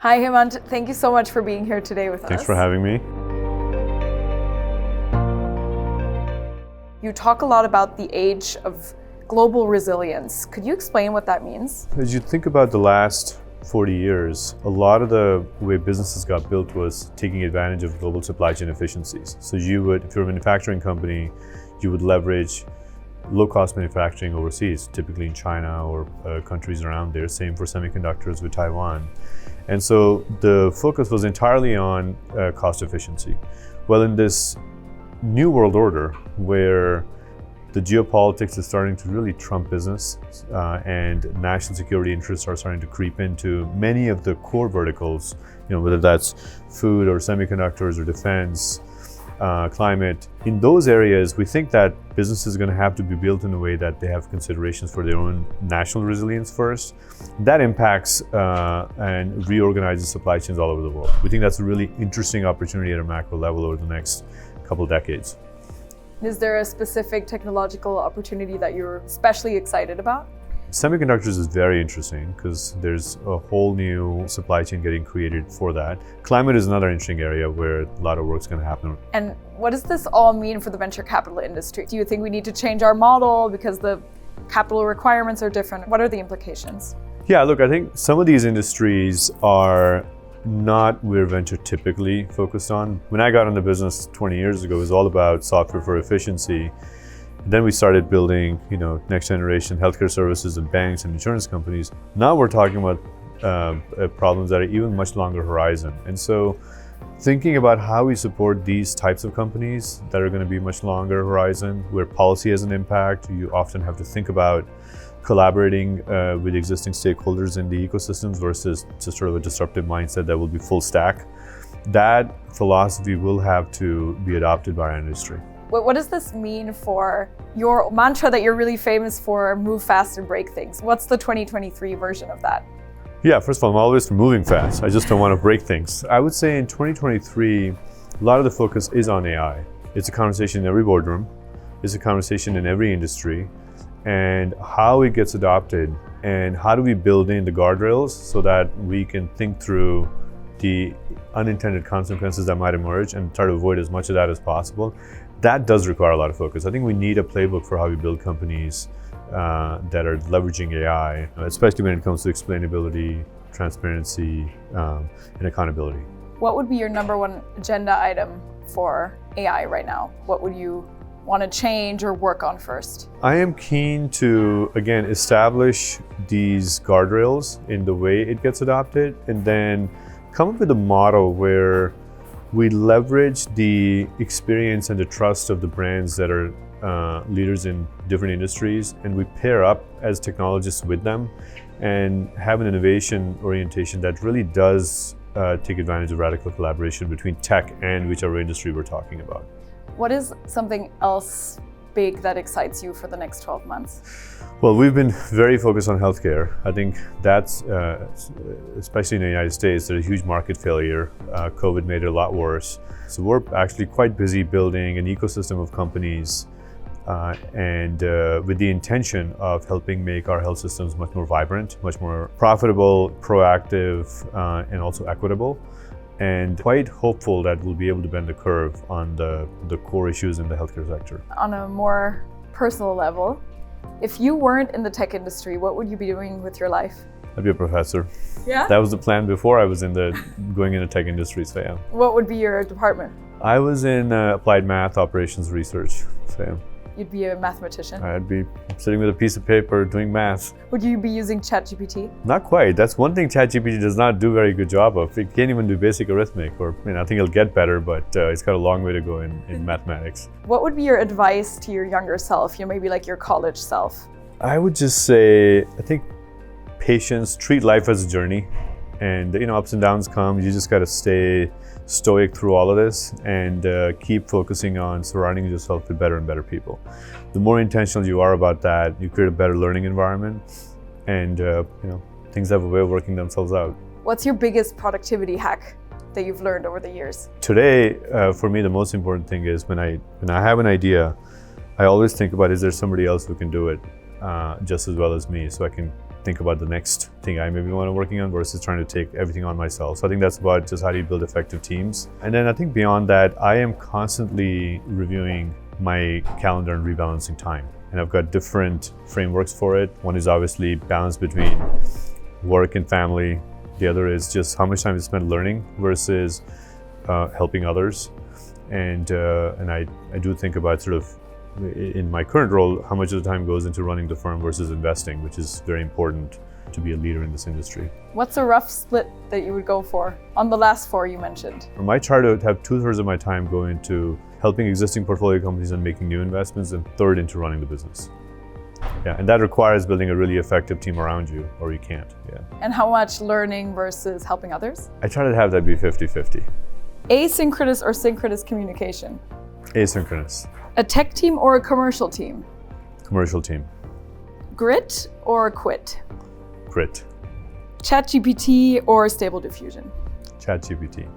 Hi, Hemant. Thank you so much for being here today with us. Thanks for having me. You talk a lot about the age of global resilience. Could you explain what that means? As you think about the last 40 years, a lot of the way businesses got built was taking advantage of global supply chain efficiencies. So you would, if you're a manufacturing company, you would leverage low-cost manufacturing overseas, typically in China or countries around there. Same for semiconductors with Taiwan. And so the focus was entirely on cost efficiency. Well, in this new world order where the geopolitics is starting to really trump business and national security interests are starting to creep into many of the core verticals, whether that's food or semiconductors or defense, climate. In those areas, we think that business is going to have to be built in a way that they have considerations for their own national resilience first. That impacts and reorganizes supply chains all over the world. We think that's a really interesting opportunity at a macro level over the next couple of decades. Is there a specific technological opportunity that you're especially excited about? Semiconductors is very interesting because there's a whole new supply chain getting created for that. Climate is another interesting area where a lot of work's going to happen. And what does this all mean for the venture capital industry? Do you think we need to change our model because the capital requirements are different? What are the implications? Yeah, look, I think some of these industries are not where venture typically focused on. When I got into business 20 years ago, it was all about software for efficiency. Then we started building, next generation healthcare services and banks and insurance companies. Now we're talking about problems that are even much longer horizon. And so thinking about how we support these types of companies that are going to be much longer horizon, where policy has an impact, you often have to think about collaborating with existing stakeholders in the ecosystems versus just sort of a disruptive mindset that will be full stack. That philosophy will have to be adopted by our industry. What does this mean for your mantra that you're really famous for, move fast and break things? What's the 2023 version of that? Yeah, first of all, I'm always for moving fast. I just don't want to break things. I would say in 2023, a lot of the focus is on AI. It's a conversation in every boardroom. It's a conversation in every industry. And how it gets adopted and how do we build in the guardrails so that we can think through the unintended consequences that might emerge and try to avoid as much of that as possible. That does require a lot of focus. I think we need a playbook for how we build companies that are leveraging AI, especially when it comes to explainability, transparency, and accountability. What would be your number one agenda item for AI right now? What would you want to change or work on first? I am keen to, again, establish these guardrails in the way it gets adopted and then come up with a model where we leverage the experience and the trust of the brands that are leaders in different industries, and we pair up as technologists with them and have an innovation orientation that really does take advantage of radical collaboration between tech and whichever industry we're talking about. What is something else big that excites you for the next 12 months? Well, we've been very focused on healthcare. I think that's, especially in the United States, there's a huge market failure. COVID made it a lot worse. So we're actually quite busy building an ecosystem of companies and with the intention of helping make our health systems much more vibrant, much more profitable, proactive, and also equitable. And quite hopeful that we'll be able to bend the curve on the core issues in the healthcare sector. On a more personal level, if you weren't in the tech industry, what would you be doing with your life? I'd be a professor. Yeah? That was the plan before I was going into tech industry, so yeah. What would be your department? I was in applied math operations research, so yeah. You'd be a mathematician? I'd be sitting with a piece of paper doing math. Would you be using ChatGPT? Not quite. That's one thing ChatGPT does not do a very good job of. It can't even do basic arithmetic, or I think it'll get better, but it's got a long way to go in mathematics. What would be your advice to your younger self, maybe like your college self? I would just say, I think patience, treat life as a journey, and ups and downs come. You just got to stay stoic through all of this and keep focusing on surrounding yourself with better and better people. The more intentional you are about that, you create a better learning environment, and things have a way of working themselves out. What's your biggest productivity hack that you've learned over the years? Today, for me, the most important thing is when I have an idea, I always think about, is there somebody else who can do it just as well as me, so I can think about the next thing I maybe want to working on versus trying to take everything on myself. So I think that's about just how do you build effective teams. And then I think beyond that, I am constantly reviewing my calendar and rebalancing time. And I've got different frameworks for it. One is obviously balance between work and family. The other is just how much time is spent learning versus helping others. And I do think about sort of in my current role, how much of the time goes into running the firm versus investing, which is very important to be a leader in this industry. What's a rough split that you would go for on the last 4 you mentioned? I try to have 2/3 of my time go into helping existing portfolio companies and making new investments, and 1/3 into running the business. Yeah, and that requires building a really effective team around you, or you can't. Yeah. And how much learning versus helping others? I try to have that be 50-50. Asynchronous or synchronous communication? Asynchronous. A tech team or a commercial team? Commercial team. Grit or quit? Grit. ChatGPT or Stable Diffusion? ChatGPT.